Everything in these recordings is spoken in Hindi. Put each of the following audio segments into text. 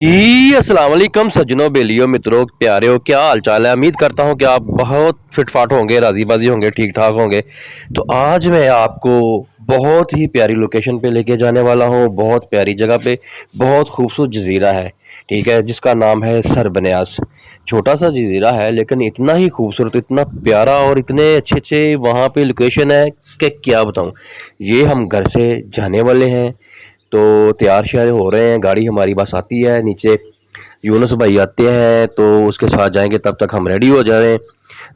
अस्सलाम वालेकुम सज्जनों, बेलियो, मित्रों, प्यारे, क्या हाल चाल है। उम्मीद करता हूँ कि आप बहुत फिटफाट होंगे, राजी बाजी होंगे, ठीक ठाक होंगे। तो आज मैं आपको बहुत ही प्यारी लोकेशन पे लेके जाने वाला हूँ, बहुत प्यारी जगह पे। बहुत खूबसूरत जजीरा है, ठीक है, जिसका नाम है सरबनियास। छोटा सा जजीरा है लेकिन इतना ही खूबसूरत, इतना प्यारा और इतने अच्छे अच्छे वहाँ पे लोकेशन है कि क्या बताऊँ। ये हम घर से जाने वाले हैं, तो तैयार श्यार हो रहे हैं, गाड़ी हमारी बस आती है नीचे, यूनुस भाई आते हैं तो उसके साथ जाएंगे। तब तक हम रेडी हो जाएं।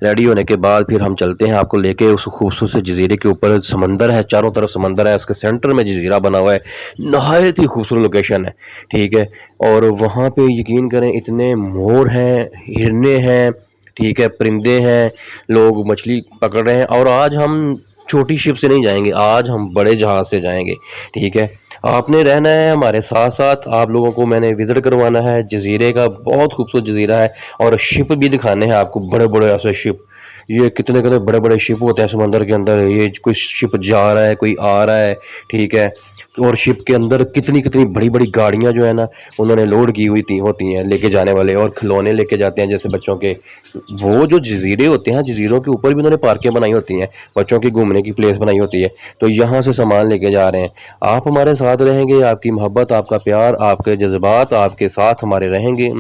रेडी होने के बाद फिर हम चलते हैं आपको लेके उस खूबसूरत से जजीरे के ऊपर। समंदर है, चारों तरफ समंदर है, उसके सेंटर में जजीरा बना हुआ है। नहायत ही खूबसूरत लोकेशन है, ठीक है। और वहाँ पे यकीन करें इतने मोर हैं, हिरने हैं, ठीक है, परिंदे हैं, लोग मछली पकड़ रहे हैं। और आज हम छोटी शिप से नहीं जाएंगे, आज हम बड़े जहाज से जाएंगे, ठीक है। आपने रहना है हमारे साथ साथ, आप लोगों को मैंने विजिट करवाना है जजीरे का। बहुत खूबसूरत जजीरा है और शिप भी दिखाने हैं आपको, बड़े बड़े ऐसे शिप। ये कितने कितने बड़े बड़े शिप होते हैं समंदर के अंदर। ये कोई शिप जा रहा है, कोई आ रहा है, ठीक है। और शिप के अंदर कितनी कितनी बड़ी बड़ी गाड़ियां जो है ना, उन्होंने लोड की हुई थी होती हैं लेके जाने वाले, और खिलौने लेके जाते हैं जैसे बच्चों के। वो जो जजीरे होते हैं, जजीरों के ऊपर भी उन्होंने पार्कें बनाई होती हैं, बच्चों की घूमने की प्लेस बनाई होती है। तो यहाँ से सामान लेके जा रहे हैं। आप हमारे साथ रहेंगे, आपकी मोहब्बत, आपका प्यार, आपके जज्बात आपके साथ हमारे रहेंगे।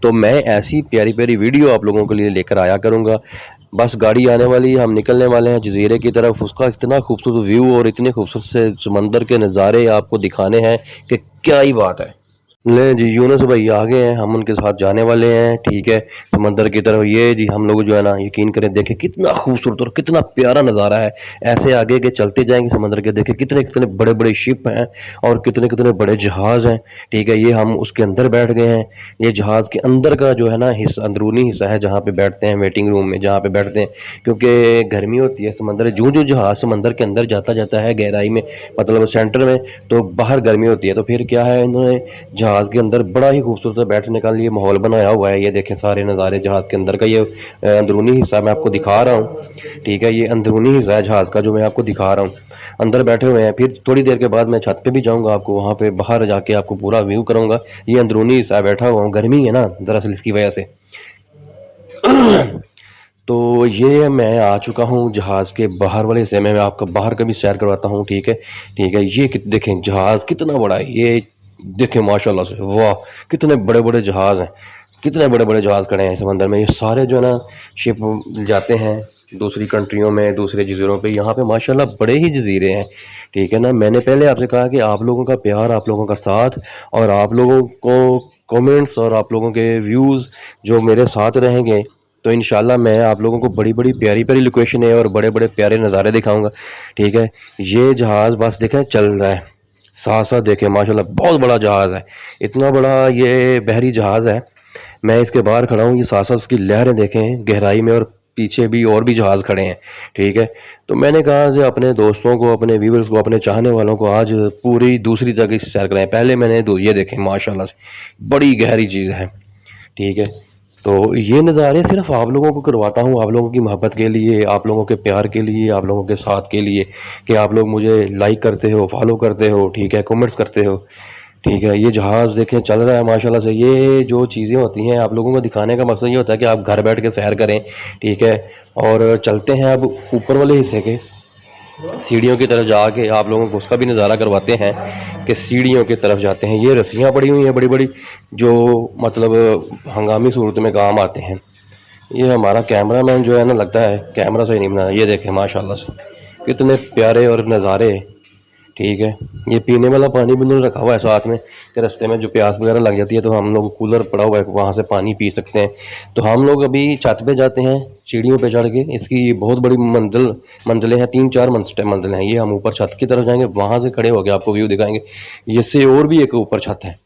तो मैं ऐसी प्यारी प्यारी वीडियो आप लोगों के लिए लेकर आया करूँगा। बस गाड़ी आने वाली है, हम निकलने वाले हैं जजीरे की तरफ। उसका इतना खूबसूरत व्यू और इतने खूबसूरत से समंदर के नज़ारे आपको दिखाने हैं कि क्या ही बात है। ले जी, यूनुस भाई आ गए हैं, हम उनके साथ जाने वाले हैं, ठीक है, समंदर की तरफ। ये जी हम लोग जो है ना, यकीन करें, देखें कितना खूबसूरत और कितना प्यारा नज़ारा है। ऐसे आगे के चलते जाएंगे समंदर के, देखें कितने कितने बड़े बड़े शिप हैं और कितने कितने बड़े जहाज़ हैं, ठीक है। ये हम उसके अंदर बैठ गए हैं। ये जहाज़ के अंदर का जो है ना हिस्सा, अंदरूनी हिस्सा है, जहाँ पे बैठते हैं, वेटिंग रूम में जहाँ पे बैठते हैं। क्योंकि गर्मी होती है समंदर, जो जो जहाज़ समंदर के अंदर जाता जाता है गहराई में, मतलब सेंटर में, तो बाहर गर्मी होती है। तो फिर क्या है, इन्होंने जहाज के अंदर बड़ा ही खूबसूरत बैठने का लिए माहौल बनाया हुआ है। ये देखें सारे नज़ारे जहाज के अंदर का। ये अंदरूनी हिस्सा मैं आपको दिखा रहा हूँ, ठीक है। ये अंदरूनी हिस्सा है जहाज का जो मैं आपको दिखा रहा हूँ। अंदर बैठे हुए हैं। फिर थोड़ी देर के बाद मैं छत पे भी जाऊंगा, आपको वहाँ पे बाहर जाके आपको पूरा व्यू करूंगा। ये अंदरूनी हिस्सा बैठा हुआ हूँ, गर्मी है ना दरअसल इसकी वजह से। तो ये मैं आ चुका हूँ जहाज़ के बाहर वाले हिस्से में। मैं आपका बाहर का भी सैर करवाता हूँ, ठीक है, ठीक है। ये देखें जहाज़ कितना बड़ा है, ये देखें माशाल्लाह से, वाह कितने बड़े बड़े जहाज़ हैं, कितने बड़े बड़े जहाज़ खड़े हैं समंदर में। ये सारे जो है ना शिप जाते हैं दूसरी कंट्रियों में, दूसरे जजीरों पे। यहाँ पे माशाल्लाह बड़े ही जजीरे हैं, ठीक है ना। मैंने पहले आपसे कहा कि आप लोगों का प्यार, आप लोगों का साथ और आप लोगों को कमेंट्स और आप लोगों के व्यूज़ जो मेरे साथ रहेंगे, तो इंशाल्लाह मैं आप लोगों को बड़ी बड़ी प्यारी प्यारी लोकेशन है और बड़े बड़े प्यारे नज़ारे दिखाऊंगा, ठीक है। ये जहाज़ बस देखें चल रहा है, साथ साथ देखें माशाल्लाह बहुत बड़ा जहाज़ है, इतना बड़ा ये बहरी जहाज़ है। मैं इसके बाहर खड़ा हूँ, ये साथ साथ उसकी लहरें देखें गहराई में, और पीछे भी और भी जहाज़ खड़े हैं, ठीक है। तो मैंने कहा कि अपने दोस्तों को, अपने व्यूवर्स को, अपने चाहने वालों को आज पूरी दूसरी जगह से सैर कराएं। पहले मैंने ये देखें माशाल्लाह से बड़ी गहरी चीज़ है, ठीक है। तो ये नज़ारे सिर्फ आप लोगों को करवाता हूँ, आप लोगों की मोहब्बत के लिए, आप लोगों के प्यार के लिए, आप लोगों के साथ के लिए, कि आप लोग मुझे लाइक करते हो, फॉलो करते हो, ठीक है, कमेंट्स करते हो, ठीक है। ये जहाज़ देखें चल रहा है माशाल्लाह से। ये जो चीज़ें होती हैं आप लोगों को दिखाने का मकसद ये होता है कि आप घर बैठ के सैर करें, ठीक है। और चलते हैं अब ऊपर वाले हिस्से के, सीढ़ियों की तरफ जाके आप लोगों को उसका भी नज़ारा करवाते हैं कि सीढ़ियों की तरफ जाते हैं। ये रस्सियाँ पड़ी हुई हैं बड़ी बड़ी, जो मतलब हंगामी सूरत में काम आते हैं। ये हमारा कैमरामैन जो है ना, लगता है कैमरा सही नहीं बना। ये देखें माशाल्लाह से कितने प्यारे और नज़ारे, ठीक है। ये पीने वाला पानी भी उन्होंने रखा हुआ है साथ में, कि रास्ते में जो प्यास वगैरह लग जाती है तो हम लोग कूलर पड़ा हुआ है, वहाँ से पानी पी सकते हैं। तो हम लोग अभी छत पे जाते हैं सीढ़ियों पे चढ़ के। इसकी बहुत बड़ी मंजिलें हैं, 3-4 मंजिलें हैं। ये हम ऊपर छत की तरफ जाएंगे, वहाँ से खड़े होकर आपको व्यू दिखाएंगे। इससे और भी एक ऊपर छत है,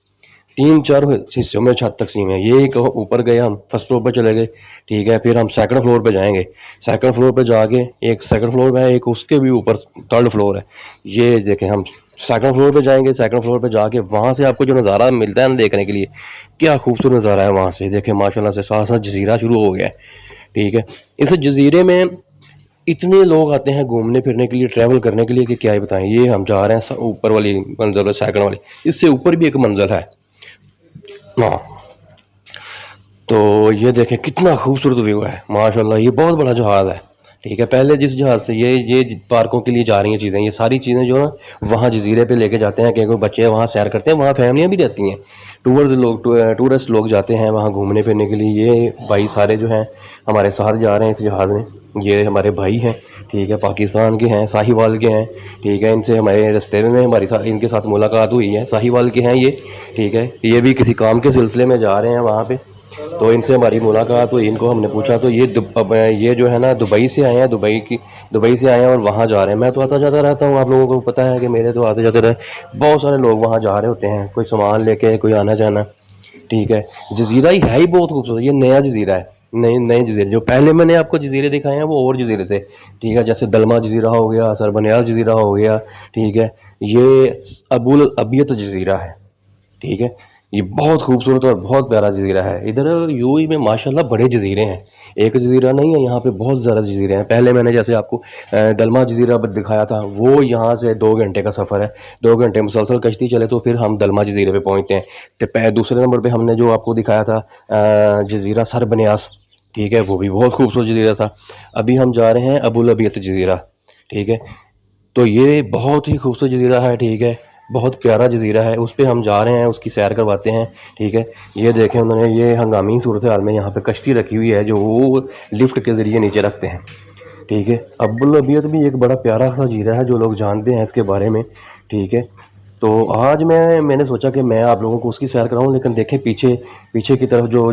3-4 हिस्सों में छत तकसीम है। ये एक ऊपर गए, हम फर्स्ट फ्लोर पर चले गए, ठीक है। फिर हम सेकंड फ्लोर पे जाएंगे, सेकंड फ्लोर पे जाके एक सेकंड फ्लोर में है, एक उसके भी ऊपर थर्ड फ्लोर है। ये देखें हम सेकंड फ्लोर पे जाएंगे, सेकंड फ्लोर पे जाके वहाँ से आपको जो नज़ारा मिलता है ना देखने के लिए, क्या खूबसूरत नज़ारा है वहाँ से। देखें माशाल्लाह से साथ साथ जजीरा शुरू हो गया है, ठीक है। इस जजीरे में इतने लोग आते हैं घूमने फिरने के लिए, ट्रैवल करने के लिए, कि क्या ही बताएं। ये हम जा रहे हैं ऊपर वाली मंजिल, सेकंड वाली, इससे ऊपर भी एक मंजिल है, हाँ, तो ये देखें कितना खूबसूरत व्यू है माशाल्लाह। ये बहुत बड़ा जहाज़ है, ठीक है। पहले जिस जहाज़ से ये पार्कों के लिए जा रही हैं चीज़ें, ये सारी चीज़ें जो है वहाँ जजीरे पे लेके जाते हैं कि कोई बच्चे वहाँ सैर करते हैं, वहाँ फैमिलियाँ भी रहती हैं, टूरिस्ट लोग जाते हैं वहाँ घूमने फिरने के लिए। ये भाई सारे जो हैं हमारे साथ जा रहे हैं इस जहाज़ में। ये हमारे भाई हैं, ठीक है, पाकिस्तान के हैं, साहिवाल के हैं, ठीक है। इनसे हमारे रास्ते में इनके साथ मुलाकात हुई है, साहिवाल के हैं ये, ठीक है। ये भी किसी काम के सिलसिले में जा रहे हैं वहाँ पे, तो इनसे हमारी मुलाकात हुई। इनको हमने पूछा तो ये जो है ना दुबई से आए हैं, दुबई से आए हैं और वहाँ जा रहे हैं। मैं तो आता जाता रहता हूँ, आप लोगों को पता है कि मेरे तो आते जाते रहे बहुत सारे लोग वहाँ जा रहे होते हैं, कोई सामान लेके, कोई आना जाना, ठीक है। जजीरा ही है ही बहुत खूबसूरत, ये नया जजीरा है, नए नए जजीरे। जो पहले मैंने आपको जजीरे दिखाए हैं वो और जजीरे थे, ठीक है, जैसे दलमा जजीरा हो गया, सरबनियाज जजीरा हो गया, ठीक है। ये अबुल अबियत जजीरा है, ठीक है। ये बहुत खूबसूरत और बहुत प्यारा जजीरा है। इधर यूएई में माशाल्लाह बड़े जजीरे हैं, एक जजीरा नहीं है, यहाँ पे बहुत ज़्यादा जजीरे हैं। पहले मैंने जैसे आपको दलमा जजीरा दिखाया था, वो यहाँ से 2 घंटे का सफ़र है, 2 घंटे मुसलसल कश्ती चले तो फिर हम दलमा जजीरे पे पहुँचते हैं। तो दूसरे नंबर पे हमने जो आपको दिखाया था जजीरा सरबनियास, ठीक है, वो भी बहुत खूबसूरत जजीरा था। अभी हम जा रहे हैं अबुल अबियत जजीरा, ठीक है। तो ये बहुत ही खूबसूरत जजीरा है, ठीक है, बहुत प्यारा जजीरा है। उस पे हम जा रहे हैं, उसकी सैर करवाते हैं, ठीक है। ये देखें उन्होंने ये हंगामी सूरत हाल में यहाँ पे कश्ती रखी हुई है जो वो लिफ्ट के ज़रिए नीचे रखते हैं, ठीक है। अब्बुल अबियत भी एक बड़ा प्यारा सा जजीरा है जो लोग जानते हैं इसके बारे में, ठीक है। तो आज मैंने सोचा कि मैं आप लोगों को उसकी सैर कराऊं, लेकिन देखें पीछे पीछे की तरफ जो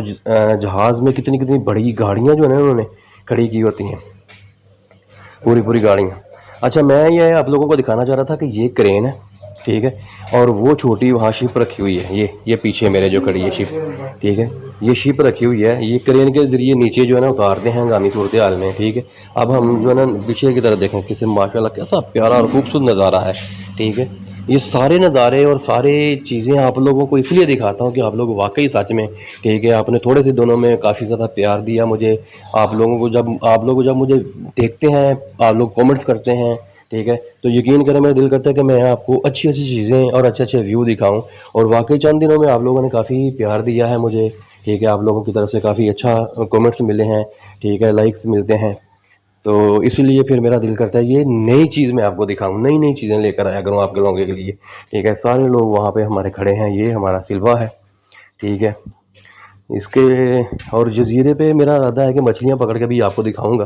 जहाज़ में कितनी कितनी बड़ी गाड़ियाँ जो है ना उन्होंने खड़ी की होती हैं, पूरी पूरी गाड़ियाँ। अच्छा, मैं ये आप लोगों को दिखाना चाह रहा था कि ये क्रेन है, ठीक है, और वो छोटी वहाँ शिप रखी हुई है, ये पीछे मेरे जो खड़ी है शिप, ठीक है। ये शिप रखी हुई है, ये क्रेन के ज़रिए नीचे जो है ना उतारते हैं हंगामी सूरत हाल में, ठीक है। अब हम जो है ना पीछे की तरफ देखें किसी माशाल्लाह कैसा प्यारा और खूबसूरत नज़ारा है, ठीक है। ये सारे नज़ारे और सारे चीज़ें आप लोगों को इसलिए दिखाता हूँ कि आप लोग वाकई सच में, ठीक है, आपने थोड़े से दिनों में काफ़ी ज़्यादा प्यार दिया मुझे। आप लोग जब मुझे देखते हैं, आप लोग कमेंट्स करते हैं, ठीक है, तो यकीन करें मेरा दिल करता है कि मैं आपको अच्छी अच्छी चीज़ें और अच्छे अच्छे व्यू दिखाऊं। और वाकई चंद दिनों में आप लोगों ने काफ़ी प्यार दिया है मुझे, ठीक है, आप लोगों की तरफ से काफ़ी अच्छा कमेंट्स मिले हैं, ठीक है, लाइक्स मिलते हैं। तो इसीलिए फिर मेरा दिल करता है ये नई चीज़ मैं आपको दिखाऊं, नई नई चीज़ें लेकर आया करूँ आपके लोगों के लिए, ठीक है। सारे लोग वहाँ पे हमारे खड़े हैं, ये हमारा सिल्वा है, ठीक है। इसके और जजीरे पे मेरा इरादा है कि मछलियाँ पकड़ के भी आपको दिखाऊंगा,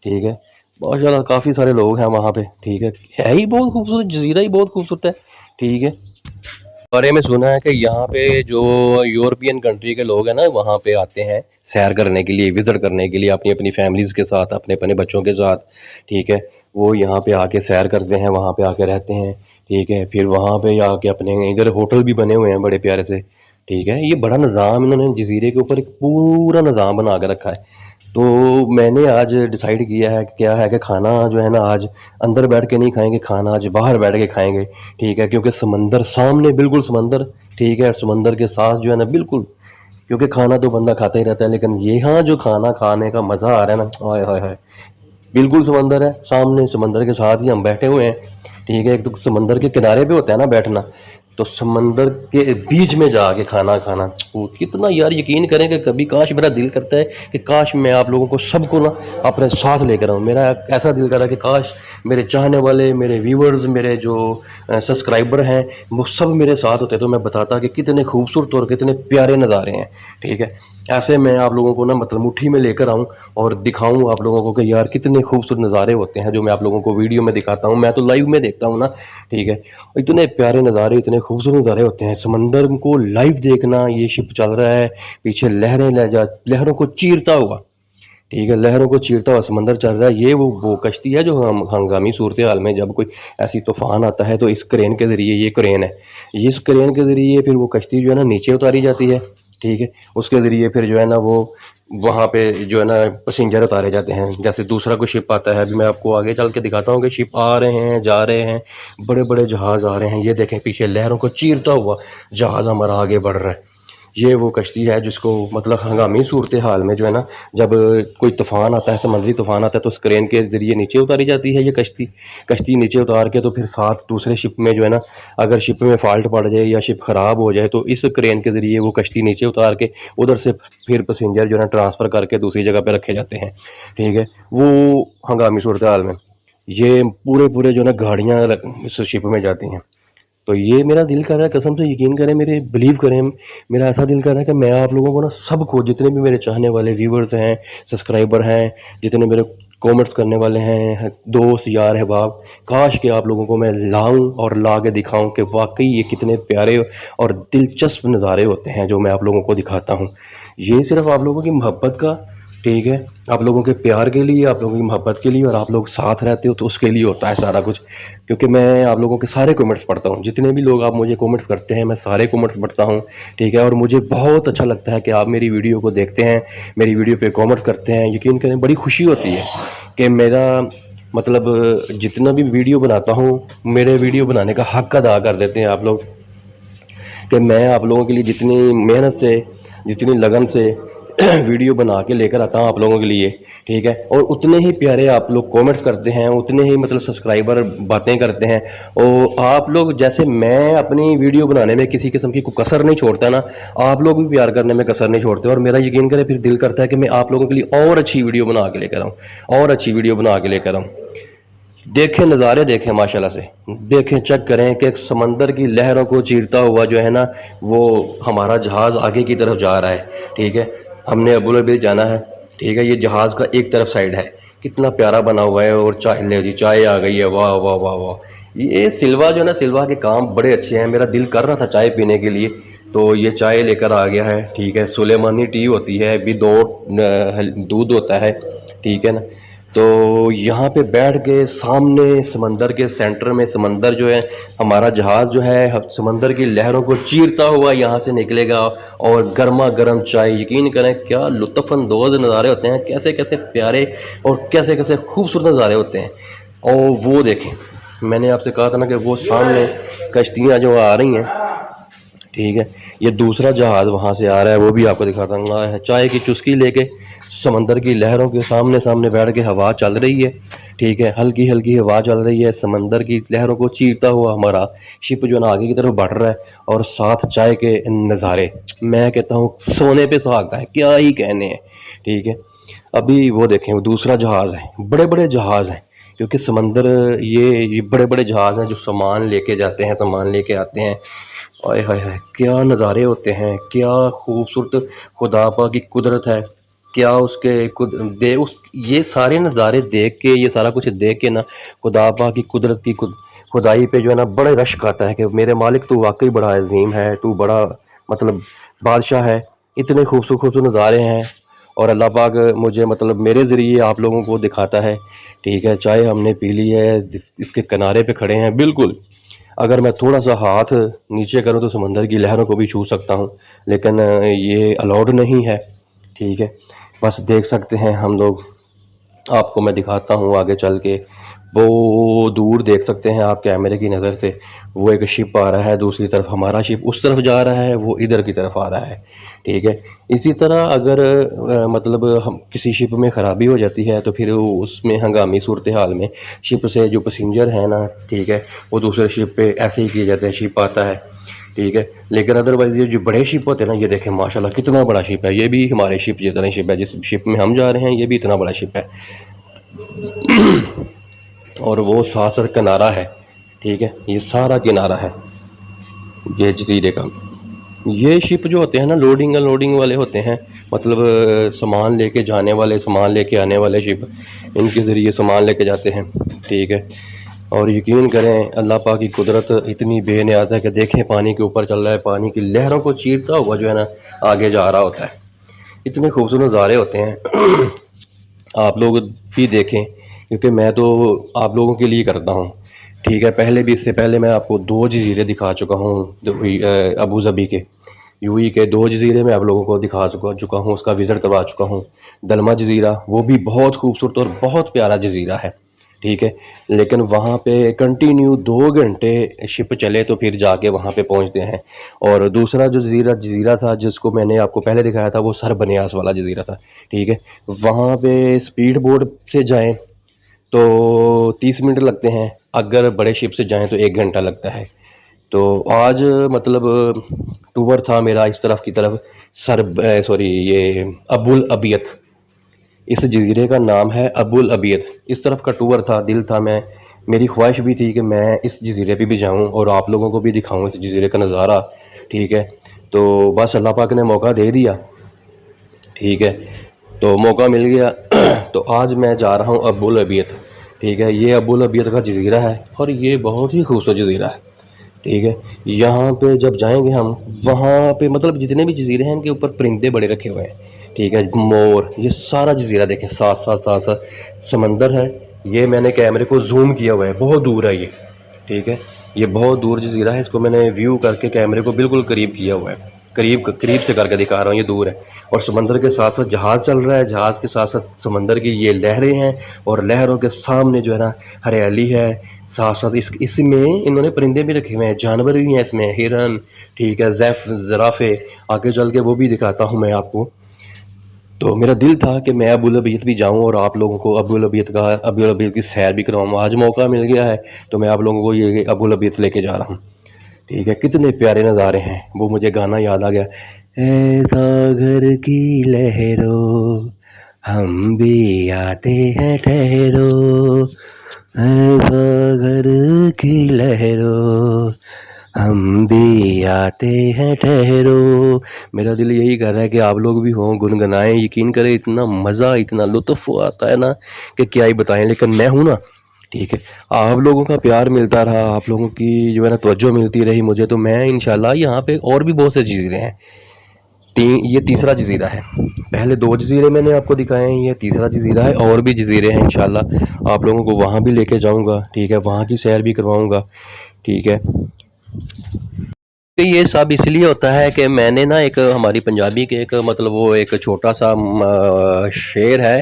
ठीक है। माशाल्लाह काफ़ी सारे लोग हैं वहाँ पे, ठीक है ही बहुत खूबसूरत जजीरा, ही बहुत खूबसूरत है, ठीक है। बारे में सुना है कि यहाँ पे जो यूरोपियन कंट्री के लोग हैं ना वहाँ पे आते हैं सैर करने के लिए, विज़िट करने के लिए अपनी अपनी फैमिलीज़ के साथ, अपने अपने बच्चों के साथ, ठीक है। वो यहाँ पे आके सैर करते हैं, वहाँ पे आके रहते हैं, ठीक है। फिर वहाँ पे आके अपने इधर होटल भी बने हुए हैं बड़े प्यारे से, ठीक है। ये बड़ा निज़ाम इन्होंने जजीरे के ऊपर एक पूरा निज़ाम बना के रखा है। तो मैंने आज डिसाइड किया है क्या है कि खाना जो है ना आज अंदर बैठ के नहीं खाएंगे, खाना आज बाहर बैठ के खाएंगे, ठीक है। क्योंकि समंदर सामने, बिल्कुल समंदर, ठीक है, और समंदर के साथ जो है ना बिल्कुल, क्योंकि खाना तो बंदा खाता ही रहता है, लेकिन यहाँ जो खाना खाने का मज़ा आ रहा है ना, हाय हाय हाय, बिल्कुल समंदर है सामने, समंदर के साथ ही हम बैठे हुए हैं, ठीक है। एक तो समंदर के किनारे पे होता है ना बैठना, तो समंदर के बीच में जाके खाना खाना वो कितना, यार यकीन करें कि कभी काश मेरा दिल करता है कि काश मैं आप लोगों को सबको ना अपने साथ लेकर आऊँ। मेरा ऐसा दिल कर रहा है कि काश मेरे चाहने वाले, मेरे व्यूवर्स, मेरे जो सब्सक्राइबर हैं वो सब मेरे साथ होते तो मैं बताता कि कितने खूबसूरत और कितने प्यारे नज़ारे हैं, ठीक है। ऐसे मैं आप लोगों को ना मतलब मुट्ठी में लेकर आऊँ और दिखाऊँ आप लोगों को कि यार कितने खूबसूरत नज़ारे होते हैं जो मैं आप लोगों को वीडियो में दिखाता हूँ। मैं तो लाइव में देखता हूँ ना, ठीक है। इतने प्यारे नज़ारे, इतने खूबसूरत नज़ारे होते हैं। समंदर को लाइव देखना, ये शिप चल रहा है पीछे, लहरों को चीरता हुआ, ठीक है, लहरों को चीरता हुआ समंदर चल रहा है। ये वो कश्ती है जो हम हंगामी सूरत हाल में जब कोई ऐसी तूफान आता है तो इस क्रेन के ज़रिए, ये क्रेन है, इस क्रेन के ज़रिए फिर वो कश्ती जो है ना नीचे उतारी जाती है, ठीक है। उसके ज़रिए फिर जो है ना वो वहाँ पे जो है ना पैसेंजर उतारे जाते हैं। जैसे दूसरा कोई शिप आता है, अभी मैं आपको आगे चल के दिखाता हूँ कि शिप आ रहे हैं, जा रहे हैं, बड़े बड़े जहाज़ आ रहे हैं। ये देखें पीछे लहरों को चीरता हुआ जहाज़ हमारा आगे बढ़ रहा है। ये वो कश्ती है जिसको मतलब हंगामी सूरत हाल में जो है ना, जब कोई तूफ़ान आता है, समंदरी तूफ़ान आता है, तो उस क्रेन के ज़रिए नीचे उतारी जाती है ये कश्ती नीचे उतार के तो फिर साथ दूसरे शिप में जो है ना, अगर शिप में फ़ाल्ट पड़ जाए या शिप ख़राब हो जाए तो इस क्रेन के ज़रिए वो कश्ती नीचे उतार के उधर से फिर पैसेंजर जो है ना ट्रांसफ़र करके दूसरी जगह पे रखे जाते हैं। ठीक है, वो हंगामी सूरत हाल में ये पूरे जो है ना गाड़ियाँ इस शिप में जाती हैं। तो ये मेरा दिल कर रहा है, कसम से यकीन करें, मेरे बिलीव करें, मेरा ऐसा दिल कर रहा है कि मैं आप लोगों को ना, सबको, जितने भी मेरे चाहने वाले व्यूवर्स हैं, सब्सक्राइबर हैं, जितने मेरे कमेंट्स करने वाले हैं, दोस्त यार अहबाब, काश कि आप लोगों को मैं लाऊं और ला के दिखाऊं कि वाकई ये कितने प्यारे और दिलचस्प नज़ारे होते हैं जो मैं आप लोगों को दिखाता हूँ। ये सिर्फ आप लोगों की मोहब्बत का, ठीक है, आप लोगों के प्यार के लिए, आप लोगों की मोहब्बत के लिए, और आप लोग साथ रहते हो तो उसके लिए होता है सारा कुछ। क्योंकि मैं आप लोगों के सारे कमेंट्स पढ़ता हूँ, जितने भी लोग आप मुझे कमेंट्स करते हैं मैं सारे कमेंट्स पढ़ता हूँ। ठीक है, और मुझे बहुत अच्छा लगता है कि आप मेरी वीडियो को देखते हैं, मेरी वीडियो पे कमेंट्स करते हैं। यकीन करें बड़ी खुशी होती है कि मेरा मतलब जितना भी वीडियो बनाता हूँ, मेरे वीडियो बनाने का हक अदा कर देते हैं आप लोग, कि मैं आप लोगों के लिए जितनी मेहनत से, जितनी लगन से वीडियो बना के लेकर आता हूँ आप लोगों के लिए। ठीक है, और उतने ही प्यारे आप लोग कमेंट्स करते हैं, उतने ही मतलब सब्सक्राइबर बातें करते हैं। और आप लोग जैसे मैं अपनी वीडियो बनाने में किसी किस्म की कोई कसर नहीं छोड़ता ना, आप लोग भी प्यार करने में कसर नहीं छोड़ते। और मेरा यकीन करें फिर दिल करता है कि मैं आप लोगों के लिए और अच्छी वीडियो बना के लेकर आऊँ, और अच्छी वीडियो बना के लेकर आऊँ। देखें नज़ारे, देखें माशाल्लाह से, देखें, चेक करें कि समंदर की लहरों को चीरता हुआ जो है ना, वो हमारा जहाज़ आगे की तरफ जा रहा है। ठीक है, हमने अबू धाबी जाना है। ठीक है, ये जहाज़ का एक तरफ साइड है, कितना प्यारा बना हुआ है। और चाय ले जी, चाय आ गई है, वाह वाह वाह वाह। ये सिल्वा जो है ना, सिल्वा के काम बड़े अच्छे हैं। मेरा दिल कर रहा था चाय पीने के लिए, तो ये चाय लेकर आ गया है। ठीक है, सुलेमानी टी होती है, भी दो दूध होता है। ठीक है ना, तो यहाँ पे बैठ के सामने समंदर के सेंटर में, समंदर जो है, हमारा जहाज़ जो है समंदर की लहरों को चीरता हुआ यहाँ से निकलेगा, और गर्मा गर्म चाय। यकीन करें क्या लुत्फ़अंदोज़ नज़ारे होते हैं, कैसे कैसे प्यारे और कैसे कैसे खूबसूरत नज़ारे होते हैं। और वो देखें, मैंने आपसे कहा था ना कि वो सामने कश्तियाँ जो आ रही हैं, ठीक है, ये दूसरा जहाज़ वहाँ से आ रहा है, वो भी आपको दिखाता हूँ। चाय की चुस्की लेके समंदर की लहरों के सामने सामने बैठ के हवा चल रही है। ठीक है, हल्की हल्की हवा चल रही है, समंदर की लहरों को चीरता हुआ हमारा शिप जो ना आगे की तरफ बढ़ रहा है, और साथ चाय के नज़ारे, मैं कहता हूँ सोने पे सुहागा है, क्या ही कहने हैं। ठीक है, अभी वो देखें, वो दूसरा जहाज़ है, बड़े बड़े जहाज़ हैं, क्योंकि समंदर ये बड़े बड़े जहाज़ हैं जो सामान लेके जाते हैं, सामान लेके आते हैं। आय हाय हाय, क्या नज़ारे होते हैं, क्या खूबसूरत खुदा पाक की कुदरत है, क्या उसके ये सारे नज़ारे देख के, ये सारा कुछ देख के ना, खुदा पाक की कुदरत की खुदाई पे जो है ना बड़े रश्क आता है कि मेरे मालिक तू वाकई बड़ा अजीम है, तू बड़ा मतलब बादशाह है। इतने खूबसूरत खूबसूरत नज़ारे हैं, और अल्लाह पाक मुझे मतलब मेरे ज़रिए आप लोगों को दिखाता है। ठीक है, चाय हमने पी ली है, इसके किनारे पे खड़े हैं बिल्कुल। अगर मैं थोड़ा सा हाथ नीचे करूं तो समंदर की लहरों को भी छू सकता हूं, लेकिन ये अलाउड नहीं है। ठीक है, बस देख सकते हैं हम लोग, आपको मैं दिखाता हूं आगे चल के। वो दूर देख सकते हैं आप कैमरे की नज़र से, वो एक शिप आ रहा है, दूसरी तरफ हमारा शिप उस तरफ जा रहा है, वो इधर की तरफ आ रहा है। ठीक है, इसी तरह अगर मतलब हम किसी शिप में ख़राबी हो जाती है तो फिर उसमें हंगामी सूरत हाल में शिप से जो पैसेंजर है ना, ठीक है, वो दूसरे शिप पे ऐसे ही किए जाते हैं, शिप आता है। ठीक है, लेकिन अदरवाइज़ ये जो बड़े शिप होते हैं ना, ये देखें माशाल्लाह कितना बड़ा शिप है, ये भी हमारे शिप जितना शिप है, जिस शिप में हम जा रहे हैं ये भी इतना बड़ा शिप है। और वो साथ किनारा है। ठीक है, ये सारा किनारा है ये जजीरे का। ये शिप जो होते हैं ना, लोडिंग अनलोडिंग वाले होते हैं, मतलब सामान लेके जाने वाले, सामान लेके आने वाले शिप, इनके ज़रिए सामान लेके जाते हैं। ठीक है, और यकीन करें अल्लाह पाक की कुदरत इतनी बेनियाज़ है कि देखें पानी के ऊपर चल रहा है, पानी की लहरों को चीरता हुआ जो है ना आगे जा रहा होता है। इतने खूबसूरत नज़ारे होते हैं आप लोग भी देखें, क्योंकि मैं तो आप लोगों के लिए करता हूँ। ठीक है, पहले भी, इससे पहले मैं आपको 2 जज़ीरे दिखा चुका हूँ, अबू धाबी के, यूएई के 2 जज़ीरे मैं आप लोगों को दिखा चुका हूँ, उसका विज़िट करवा चुका हूँ। दलमा जज़ीरा, वो भी बहुत खूबसूरत और बहुत प्यारा जज़ीरा है। ठीक है। लेकिन वहाँ पे कंटिन्यू 2 घंटे शिप चले तो फिर जाके वहाँ पे पहुँचते हैं। और दूसरा जो जज़ीरा था जिसको मैंने आपको पहले दिखाया था, वो सर बनियास वाला जज़ीरा था, ठीक है। वहाँ पे स्पीड बोट से जाएं तो 30 मिनट लगते हैं, अगर बड़े शिप से जाएं तो 1 घंटा लगता है। तो आज मतलब टूर था मेरा इस तरफ की तरफ, सॉरी ये अबुल अबियत, इस जज़ीरे का नाम है अबुल अबियत। इस तरफ का टूर था, दिल था, मेरी ख्वाहिश भी थी कि मैं इस जज़ीरे पे भी जाऊं और आप लोगों को भी दिखाऊं इस जज़ीरे का नज़ारा, ठीक है। तो बस अल्लाह पाक ने मौका दे दिया, ठीक है, तो मौका मिल गया। तो आज मैं जा रहा हूँ अबुल अबियत, ठीक है। ये अबुल अबियत का जज़ीरा है और ये बहुत ही खूबसूरत जज़ीरा है, ठीक है। यहाँ पे जब जाएंगे हम, वहाँ पे मतलब जितने भी जज़ीरे हैं इनके ऊपर परिंदे बड़े रखे हुए हैं, ठीक है, मोर, ये सारा जज़ीरा देखें, साथ साथ साथ साथ समंदर है। ये मैंने कैमरे को जूम किया हुआ है, बहुत दूर है ये, ठीक है। ये बहुत दूर जज़ीरा है, इसको मैंने व्यू करके कैमरे को बिल्कुल करीब किया हुआ है, करीब से करके दिखा रहा हूँ, ये दूर है। और समंदर के साथ साथ जहाज़ चल रहा है, जहाज़ के साथ साथ समंदर की ये लहरें हैं, और लहरों के सामने जो है ना हरियाली है। साथ साथ इसमें इन्होंने परिंदे भी रखे हुए हैं, जानवर भी हैं इसमें, हिरन, ठीक है, ज़राफ़े, आगे चल के वो भी दिखाता हूँ मैं आपको। तो मेरा दिल था कि मैं अबुल अबियत भी जाऊं और आप लोगों को अबुल अबियत की सैर भी करवाऊँ। आज मौका मिल गया है तो मैं आप लोगों को ये अबुल अबियत लेके जा रहा हूँ, ठीक है। कितने प्यारे नज़ारे हैं, वो मुझे गाना याद आ गया, ऐ सागर की लहरों हम भी आते हैं ठहरो, ऐ सागर की लहरों हम भी आते हैं ठहरो। मेरा दिल यही कर रहा है कि आप लोग भी हों, गुनगुनाएं। यकीन करें इतना मज़ा, इतना लुत्फ़ आता है ना कि क्या ही बताएं। लेकिन मैं हूँ ना, ठीक है, आप लोगों का प्यार मिलता रहा, आप लोगों की जो है ना तवज्जो मिलती रही मुझे, तो मैं इंशाल्लाह यहाँ पे और भी बहुत से जज़ीरे हैं। ये तीसरा जज़ीरा है, पहले 2 जज़ीरे मैंने आपको दिखाए हैं, ये तीसरा जज़ीरा है। और भी जज़ीरे हैं, इंशाल्लाह आप लोगों को वहाँ भी लेके जाऊँगा, ठीक है, वहाँ की सैर भी करवाऊँगा, ठीक है। तो ये सब इसलिए होता है कि मैंने ना एक हमारी पंजाबी के एक मतलब वो एक छोटा सा शेर है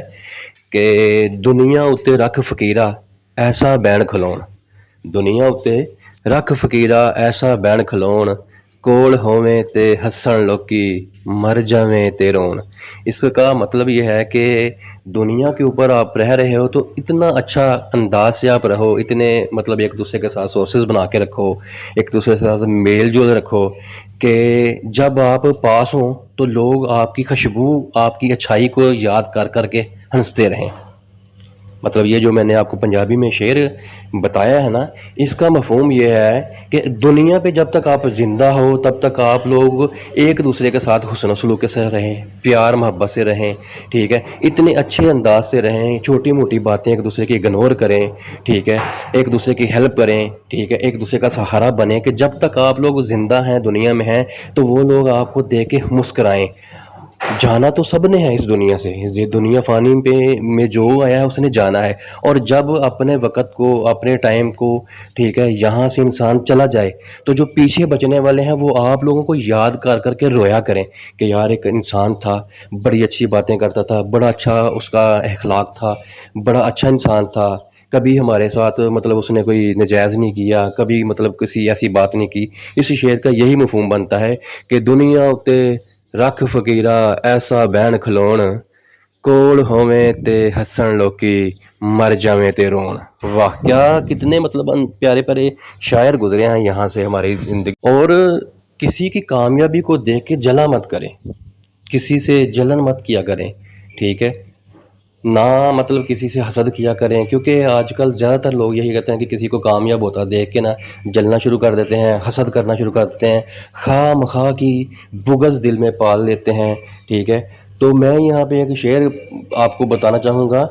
कि दुनिया उत्ते रख फकीरा ऐसा बैन खलोन, दुनिया उत्ते रख फकीरा ऐसा बैन खलोन, कोल होवें ते हसन लोकी मर जावें ते रोन। इसका मतलब ये है कि दुनिया के ऊपर आप रह रहे हो तो इतना अच्छा अंदाज से आप रहो, इतने मतलब एक दूसरे के साथ सोर्सेज बना के रखो, एक दूसरे के साथ मेल जोल रखो कि जब आप पास हो तो लोग आपकी खुशबू, आपकी अच्छाई को याद कर कर के हंसते रहें। मतलब ये जो मैंने आपको पंजाबी में शेर बताया है ना, इसका मफ़हूम ये है कि दुनिया पे जब तक आप ज़िंदा हो तब तक आप लोग एक दूसरे के साथ हुस्न सलूक से रहें, प्यार मोहब्बत से रहें, ठीक है, इतने अच्छे अंदाज से रहें, छोटी मोटी बातें एक दूसरे की इग्नोर करें, ठीक है, एक दूसरे की हेल्प करें, ठीक है, एक दूसरे का सहारा बने कि जब तक आप लोग ज़िंदा हैं, दुनिया में हैं, तो वो लोग आपको देख के मुस्कराएं। जाना तो सबने है इस दुनिया से, ये दुनिया फ़ानी पे में जो आया है उसने जाना है। और जब अपने वक़्त को, अपने टाइम को, ठीक है, यहाँ से इंसान चला जाए तो जो पीछे बचने वाले हैं वो आप लोगों को याद कर कर के रोया करें कि यार एक इंसान था, बड़ी अच्छी बातें करता था, बड़ा अच्छा उसका अखलाक था, बड़ा अच्छा इंसान था, कभी हमारे साथ मतलब उसने कोई नजायज़ नहीं किया, कभी मतलब किसी ऐसी बात नहीं की। इस शेर का यही मफ़हूम बनता है कि दुनिया उत्ते रख फकीरा ऐसा बैन खलोन, कोल होवें ते हसन लोकी मर जावें ते रोन। वाह, क्या कितने मतलब प्यारे प्यारे शायर गुजरे हैं यहाँ से हमारी ज़िंदगी। और किसी की कामयाबी को देख के जला मत करें, किसी से जलन मत किया करें, ठीक है, ना मतलब किसी से हसद किया करें, क्योंकि आजकल ज़्यादातर लोग यही कहते हैं कि किसी को कामयाब होता देख के ना जलना शुरू कर देते हैं, हसद करना शुरू कर देते हैं, खामखा की बुग़्ज़ दिल में पाल लेते हैं, ठीक है। तो मैं यहाँ पे एक शेर आपको बताना चाहूँगा,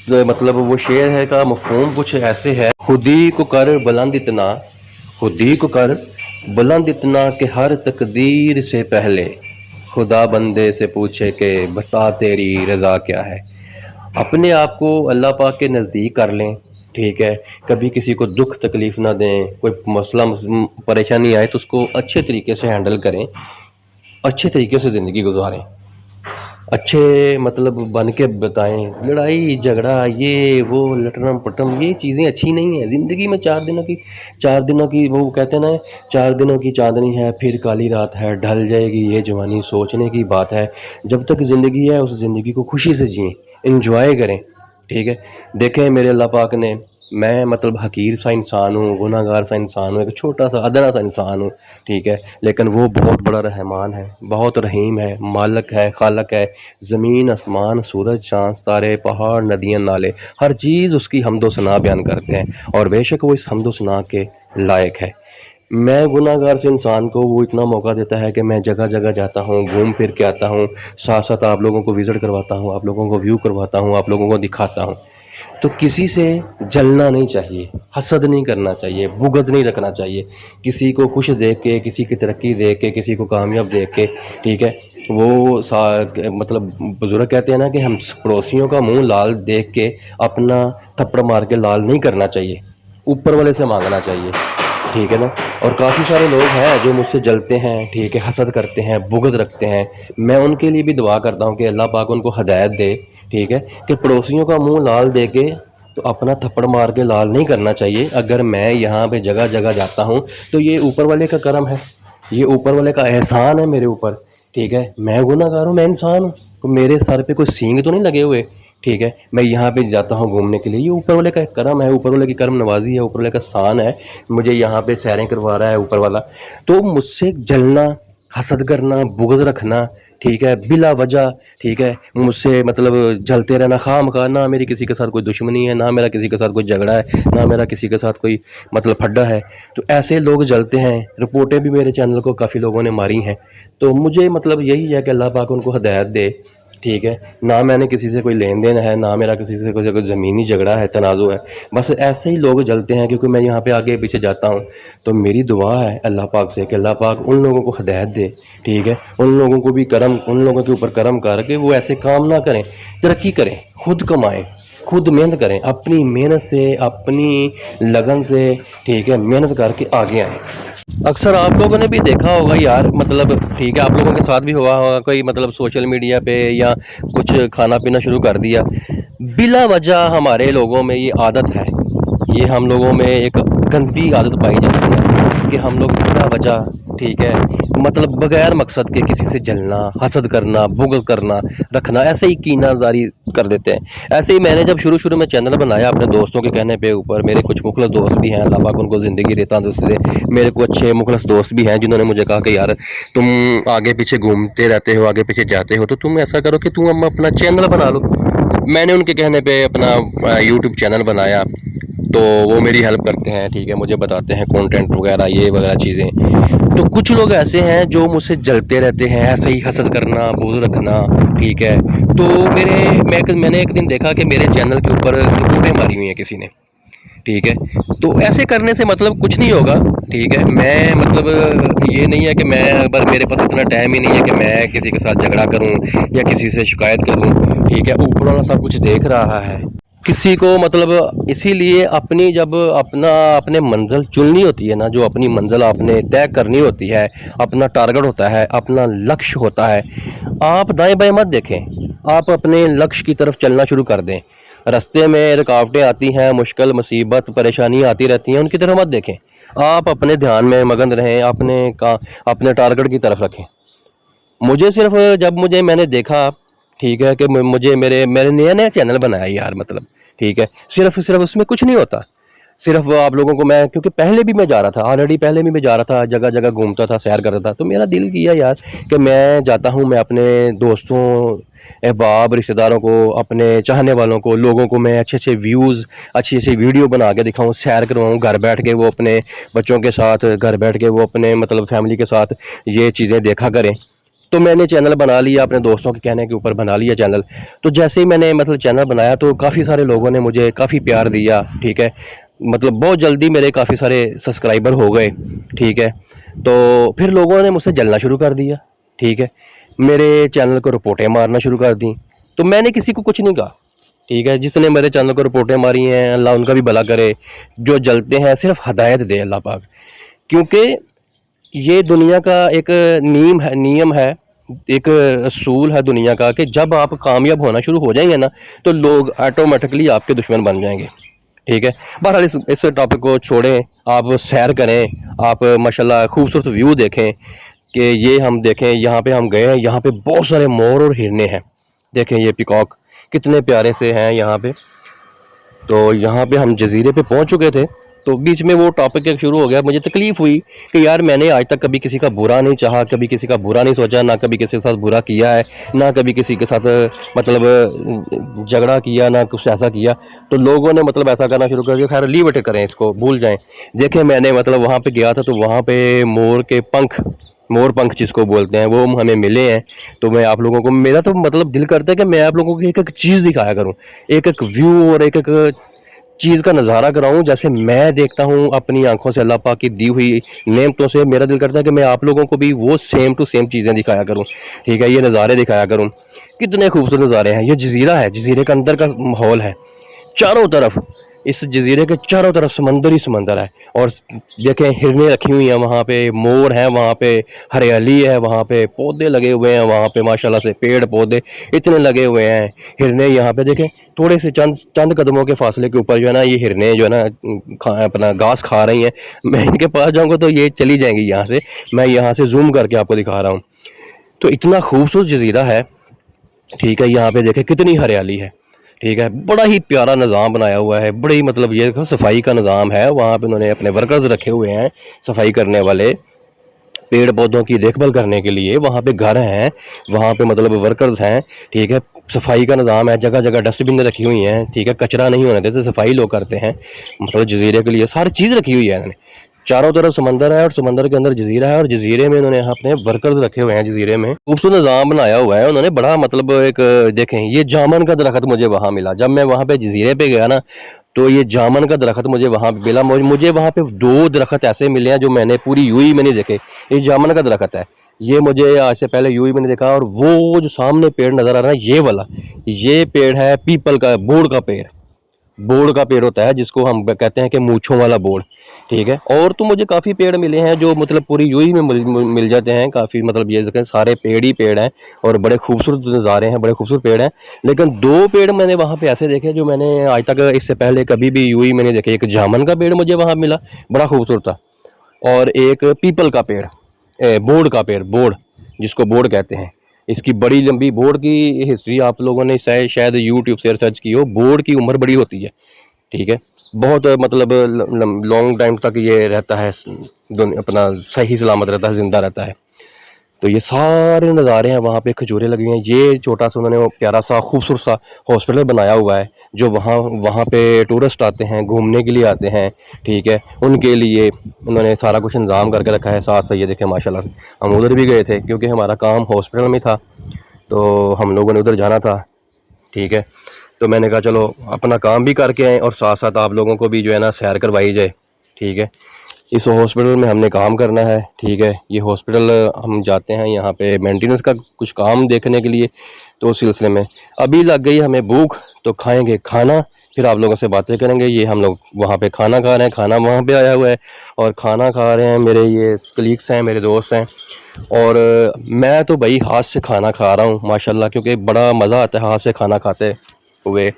तो मतलब वो शेर है का मफ़हूम कुछ ऐसे है, खुदी को कर बुलंद इतना, खुदी को कर बुलंद इतना कि हर तकदीर से पहले खुदा बंदे से पूछे कि बता तेरी रज़ा क्या है। अपने आप को अल्लाह पाक के नज़दीक कर लें, ठीक है, कभी किसी को दुख तकलीफ़ ना दें, कोई मसला परेशानी आए तो उसको अच्छे तरीके से हैंडल करें, अच्छे तरीके से ज़िंदगी गुजारें। अच्छे मतलब बन के बताएं। लड़ाई झगड़ा ये वो लटरम पटम ये चीज़ें अच्छी नहीं है ज़िंदगी में। 4 दिनों की वो कहते हैं ना, 4 दिनों की चांदनी है फिर काली रात है, ढल जाएगी ये जवानी, सोचने की बात है। जब तक ज़िंदगी है उस ज़िंदगी को खुशी से जिएं, इंजॉय करें। ठीक है, देखें मेरे अल्लाह पाक ने, मैं मतलब हकीर सा इंसान हूँ, गुनाहगार सा इंसान हूँ, एक छोटा सा अदना सा इंसान हूँ। ठीक है, लेकिन वो बहुत बड़ा रहमान है, बहुत रहीम है, मालिक है, खालक है। ज़मीन आसमान, सूरज चाँद तारे, पहाड़ नदियाँ नाले, हर चीज़ उसकी हम्दो सना बयान करते हैं और बेशक वो इस हम्दो सना के लायक है। मैं गुनाहगार से इंसान को वो इतना मौका देता है कि मैं जगह जगह जाता हूँ, घूम फिर के आता हूँ, साथ साथ आप लोगों को विज़िट करवाता हूँ, आप लोगों को व्यू करवाता हूँ, आप लोगों को दिखाता हूँ। तो किसी से जलना नहीं चाहिए, हसद नहीं करना चाहिए, बुग़्ज़ नहीं रखना चाहिए। किसी को खुश देख के, किसी की तरक्की देख के, किसी को कामयाब देख के, ठीक है, वो सा मतलब बुज़ुर्ग कहते हैं ना कि हम पड़ोसियों का मुँह लाल देख के अपना थप्पड़ मार के लाल नहीं करना चाहिए, ऊपर वाले से माँगना चाहिए। ठीक है ना? और काफ़ी सारे लोग हैं जो मुझसे जलते हैं, ठीक है, हसद करते हैं, बुग़्ज़ रखते हैं। मैं उनके लिए भी दुआ करता हूँ कि अल्लाह पाक उनको हिदायत दे, ठीक है, कि पड़ोसियों का मुँह लाल देके तो अपना थप्पड़ मार के लाल नहीं करना चाहिए। अगर मैं यहाँ पे जगह-जगह जाता हूँ, तो ये ऊपर वाले का करम है, ये ऊपर वाले का एहसान है मेरे ऊपर, ठीक है? मैं गुनहगार हूँ, मैं इंसान हूँ, तो मेरे सर पे कोई सींग तो नहीं लगे हुए, ठीक है? मैं यहाँ पे जाता हूँ घूमने के लिए, ये ऊपर वाले का करम है, ऊपर वाले की करम नवाज़ी है, ऊपर वाले का एहसान है, मुझे यहाँ पे सैरें करवा रहा है ऊपर वाला। तो मुझसे जलना, हसद करना, बुग़्ज़ रखना, ठीक है, बिला वजह, ठीक है, मुझसे मतलब जलते रहना खामखा। ना मेरी किसी के साथ कोई दुश्मनी है, ना मेरा किसी के साथ कोई झगड़ा है, ना मेरा किसी के साथ कोई मतलब फड्डा है। तो ऐसे लोग जलते हैं, रिपोर्टें भी मेरे चैनल को काफ़ी लोगों ने मारी हैं। तो मुझे मतलब यही है कि अल्लाह पाक उनको हिदायत दे, ठीक है। ना मैंने किसी से कोई लेन देन है, ना मेरा किसी से कोई ज़मीनी झगड़ा है, तनाज़ुर है। बस ऐसे ही लोग जलते हैं क्योंकि मैं यहाँ पे आगे पीछे जाता हूँ। तो मेरी दुआ है अल्लाह पाक से कि अल्लाह पाक उन लोगों को हिदायत दे, ठीक है, उन लोगों को भी करम, उन लोगों के ऊपर करम करके वो ऐसे काम ना करें, तरक्की करें, खुद कमाएं, खुद मेहनत करें, अपनी मेहनत से, अपनी लगन से, ठीक है, मेहनत करके आगे आएँ। अक्सर आप लोगों ने भी देखा होगा यार, मतलब ठीक है, आप लोगों के साथ भी हुआ होगा, कोई मतलब सोशल मीडिया पे या कुछ खाना पीना शुरू कर दिया, बिला वजह हमारे लोगों में ये आदत है, ये हम लोगों में एक गंदी आदत पाई जाती है कि हम लोग बिला वजह, ठीक है, मतलब बगैर मकसद के किसी से जलना, हसद करना, बुग़्ज़ करना, रखना, ऐसे ही कीनाज़ारी कर देते हैं। ऐसे ही मैंने जब शुरू-शुरू में चैनल बनाया अपने दोस्तों के कहने पे ऊपर, मेरे कुछ मुख़लिस दोस्त भी हैं, अल्लाह पाक उनको ज़िंदगी दे, तंदुरुस्ती दे। मेरे को अच्छे मुख़लिस दोस्त भी हैं जिन्होंने मुझे कहा कि यार तुम आगे पीछे घूमते रहते हो, आगे पीछे जाते हो, तो तुम ऐसा करो कि तुम अपना चैनल बना लो। मैंने उनके कहने पे अपना यूट्यूब चैनल बनाया, तो वो मेरी हेल्प करते हैं, ठीक है, मुझे बताते हैं कंटेंट वगैरह ये वगैरह चीज़ें। तो कुछ लोग ऐसे हैं जो मुझसे जलते रहते हैं, ऐसे ही हसद करना, बुग़्ज़ रखना, ठीक है। तो मैंने एक दिन देखा कि मेरे चैनल के ऊपर रिपोर्टें मारी हुई हैं किसी ने, ठीक है। तो ऐसे करने से मतलब कुछ नहीं होगा, ठीक है। मैं मतलब ये नहीं है कि मैं, पर मेरे पास इतना टाइम ही नहीं है कि मैं किसी के साथ झगड़ा करूं या किसी से शिकायत करूं, ठीक है। ऊपर वाला सब कुछ देख रहा है। किसी को मतलब इसीलिए अपनी जब अपने मंजिल चुननी होती है ना, जो अपनी मंजिल आपने तय करनी होती है, अपना टारगेट होता है, अपना लक्ष्य होता है, आप दाएं बाएं मत देखें, आप अपने लक्ष्य की तरफ चलना शुरू कर दें। रास्ते में रुकावटें आती हैं, मुश्किल मुसीबत परेशानी आती रहती हैं, उनकी तरफ मत देखें। आप अपने ध्यान में मगन रहें, अपने टारगेट की तरफ रखें। मुझे सिर्फ जब मुझे मैंने देखा, ठीक है, कि मुझे मेरे मैंने नया नया चैनल बनाया यार, मतलब ठीक है, सिर्फ सिर्फ उसमें कुछ नहीं होता। सिर्फ आप लोगों को मैं, क्योंकि पहले भी मैं जा रहा था, ऑलरेडी पहले भी मैं जा रहा था, जगह जगह घूमता था, सैर करता था, तो मेरा दिल किया यार कि मैं जाता हूँ, मैं अपने दोस्तों, अहबाब, रिश्तेदारों को, अपने चाहने वालों को, लोगों को मैं अच्छे अच्छे व्यूज़, अच्छी अच्छी वीडियो बना के दिखाऊँ, सैर करवाऊँ, घर बैठ के वो अपने बच्चों के साथ, घर बैठ के वो अपने मतलब फैमिली के साथ ये चीज़ें देखा करें। तो मैंने चैनल बना लिया, अपने दोस्तों के कहने के ऊपर बना लिया चैनल। तो जैसे ही मैंने मतलब चैनल बनाया तो काफ़ी सारे लोगों ने मुझे काफ़ी प्यार दिया, ठीक है। मतलब बहुत जल्दी मेरे काफ़ी सारे सब्सक्राइबर हो गए, ठीक है। तो फिर लोगों ने मुझसे जलना शुरू कर दिया, ठीक है। मेरे चैनल को रिपोर्टें मारना शुरू कर दी। तो मैंने किसी को कुछ नहीं कहा, ठीक है। जिसने मेरे चैनल को रिपोर्टें मारी हैं, अल्लाह उनका भी भला करे। जो जलते हैं सिर्फ हिदायत दे अल्लाह पाक, क्योंकि ये दुनिया का एक नियम है, एक असूल है दुनिया का कि जब आप कामयाब होना शुरू हो जाएंगे ना, तो लोग ऑटोमेटिकली आपके दुश्मन बन जाएंगे। ठीक है। बहरहाल इस टॉपिक को छोड़ें, आप सैर करें, आप माशाल्लाह खूबसूरत व्यू देखें कि ये हम देखें, यहाँ पे हम गए हैं, यहाँ पे बहुत सारे मोर और हिरने हैं। देखें ये पिकॉक कितने प्यारे से हैं यहाँ पे। तो यहाँ पे हम जजीरे पे पहुँच चुके थे, तो बीच में वो टॉपिक एक शुरू हो गया। मुझे तकलीफ़ हुई कि यार मैंने आज तक कभी किसी का बुरा नहीं चाहा, कभी किसी का बुरा नहीं सोचा, ना कभी किसी के साथ बुरा किया है, ना कभी किसी के साथ मतलब झगड़ा किया, ना कुछ ऐसा किया। तो लोगों ने मतलब ऐसा करना शुरू कर दिया। खैर लीव इट करें, इसको भूल जाएं। देखें मैंने मतलब वहाँ पे गया था, तो वहाँ पे मोर पंख जिसको बोलते हैं वो हमें मिले हैं। तो मैं आप लोगों को, मेरा तो मतलब दिल करता है कि मैं आप लोगों को एक एक चीज़ दिखाया करूं, एक एक व्यू और एक एक चीज़ का नज़ारा कराऊं जैसे मैं देखता हूं अपनी आंखों से अल्लाह पाक की दी हुई नेमतों से। मेरा दिल करता है कि मैं आप लोगों को भी वो सेम टू सेम चीज़ें दिखाया करूं। ठीक है, ये नज़ारे दिखाया करूं। कितने खूबसूरत नज़ारे हैं। ये जजीरा है, जजीरे के अंदर का माहौल है। चारों तरफ, इस जजीरे के चारों तरफ समंदर ही समंदर है। और देखें हिरनें रखी हुई हैं वहाँ पे, मोर हैं वहाँ पे, हरियाली है वहाँ पे, पौधे लगे हुए हैं वहाँ पे माशाल्लाह से, पेड़ पौधे इतने लगे हुए हैं। हिरनें यहाँ पे देखें, थोड़े से चंद चंद कदमों के फासले के ऊपर जो है ना, ये हिरनें जो है ना अपना घास खा रही हैं। मैं इनके पास जाऊँगा तो ये चली जाएंगी यहाँ से। मैं यहाँ से जूम करके आपको दिखा रहा हूँ। तो इतना खूबसूरत जजीरा है। ठीक है, यहाँ पे देखें कितनी हरियाली है। ठीक है, बड़ा ही प्यारा निज़ाम बनाया हुआ है। बड़ी मतलब ये सफाई का निज़ाम है। वहाँ पे उन्होंने अपने वर्कर्स रखे हुए हैं, सफाई करने वाले, पेड़ पौधों की देखभाल करने के लिए। वहाँ पे घर हैं, वहाँ पे मतलब वर्कर्स हैं। ठीक है, सफाई का निज़ाम है, जगह जगह डस्टबिन रखी हुई हैं। ठीक है, कचरा नहीं होने देते, सफाई लोग करते हैं। मतलब जजीरे के लिए सारी चीज़ रखी हुई है इन्होंने। चारों तरफ समंदर है और समंदर के अंदर जजीरा है, और जजीरे में इन्होंने यहाँ अपने वर्कर्स रखे हुए हैं। जजीरे में खूबसूरत निज़ाम बनाया हुआ है उन्होंने, बड़ा मतलब एक देखें ये जामन का दरख्त मुझे वहाँ मिला। जब मैं वहाँ पे जजीरे पे गया ना, तो ये जामन का दरख्त मुझे वहाँ पे मिला। मुझे वहाँ पे दो दरख्त ऐसे मिले हैं जो मैंने पूरी यूं में नहीं देखे। ये जामन का दरख्त है, ये मुझे आज से पहले यूं में नहीं देखा। और वो जो सामने पेड़ नजर आ रहा है ये वाला, ये पेड़ है पीपल का, बोड़ का पेड़। बोड़ का पेड़ होता है जिसको हम कहते हैं कि मूंछों वाला बोड़। ठीक है, और तो मुझे काफ़ी पेड़ मिले हैं जो मतलब पूरी यूं में मिल जाते हैं काफ़ी। मतलब ये देखें सारे पेड़ ही पेड़ हैं और बड़े खूबसूरत नज़ारे हैं, बड़े खूबसूरत पेड़ हैं। लेकिन दो पेड़ मैंने वहाँ पे ऐसे देखे जो मैंने आज तक इससे पहले कभी भी यूं में नहीं देखे। एक जामन का पेड़ मुझे वहाँ मिला, बड़ा खूबसूरत था, और एक पीपल का पेड़, बोड़ का पेड़, बोड़ जिसको बोड़ कहते हैं। इसकी बड़ी लंबी बोड़ की हिस्ट्री आप लोगों ने शायद यूट्यूब से रिसर्च की हो। बोड़ की उम्र बड़ी होती है। ठीक है, बहुत मतलब लॉन्ग टाइम तक ये रहता है, अपना सही सलामत रहता है, जिंदा रहता है। तो ये सारे नज़ारे हैं, वहाँ पे खजूरें लगी हैं। ये छोटा सा उन्होंने वो प्यारा सा खूबसूरत सा हॉस्पिटल बनाया हुआ है, जो वहाँ वहाँ पे टूरिस्ट आते हैं, घूमने के लिए आते हैं। ठीक है, उनके लिए उन्होंने सारा कुछ इंतज़ाम करके रखा है। साथ से ये देखें माशाल्लाह से, हम उधर भी गए थे क्योंकि हमारा काम हॉस्पिटल में था, तो हम लोगों ने उधर जाना था। ठीक है, तो मैंने कहा चलो अपना काम भी करके आएँ और साथ साथ आप लोगों को भी जो है ना सैर करवाई जाए। ठीक है, इस हॉस्पिटल में हमने काम करना है। ठीक है, ये हॉस्पिटल हम जाते हैं यहाँ पे मेंटेनेंस का कुछ काम देखने के लिए। तो उस सिलसिले में अभी लग गई हमें भूख, तो खाएंगे खाना, फिर आप लोगों से बातें करेंगे। ये हम लोग वहाँ पे खाना खा रहे हैं, खाना वहाँ पे आया हुआ है और खाना खा रहे हैं। मेरे ये कलीग्स हैं, मेरे दोस्त हैं, और मैं तो भाई हाथ से खाना खा रहा हूँ माशाल्लाह, क्योंकि बड़ा मज़ा आता है हाथ से खाना खाते हुए।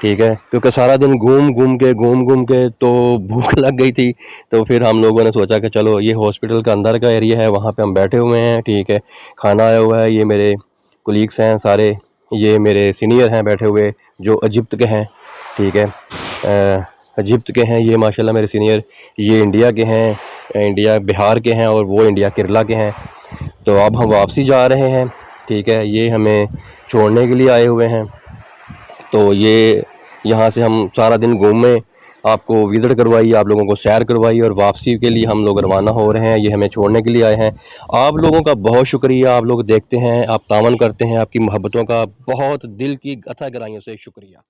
ठीक है, क्योंकि सारा दिन घूम घूम के तो भूख लग गई थी। तो फिर हम लोगों ने सोचा कि चलो ये हॉस्पिटल का अंदर का एरिया है, वहाँ पे हम बैठे हुए हैं। ठीक है, खाना आया हुआ है, ये मेरे कोलीग्स हैं सारे, ये मेरे सीनियर हैं बैठे हुए जो इजिप्ट के हैं। ठीक है, इजिप्ट के हैं ये माशाल्लाह मेरे सीनियर। ये इंडिया के हैं, इंडिया बिहार के हैं, और वो इंडिया केरला के हैं। तो अब हम वापसी जा रहे हैं। ठीक है, ये हमें छोड़ने के लिए आए हुए हैं। तो ये यहाँ से हम सारा दिन घूमे, आपको विज़िट करवाई, आप लोगों को सैर करवाई, और वापसी के लिए हम लोग रवाना हो रहे हैं। ये हमें छोड़ने के लिए आए हैं। आप लोगों का बहुत शुक्रिया, आप लोग देखते हैं, आप तावन करते हैं, आपकी मोहब्बतों का बहुत दिल की अथाह गहराइयों से शुक्रिया।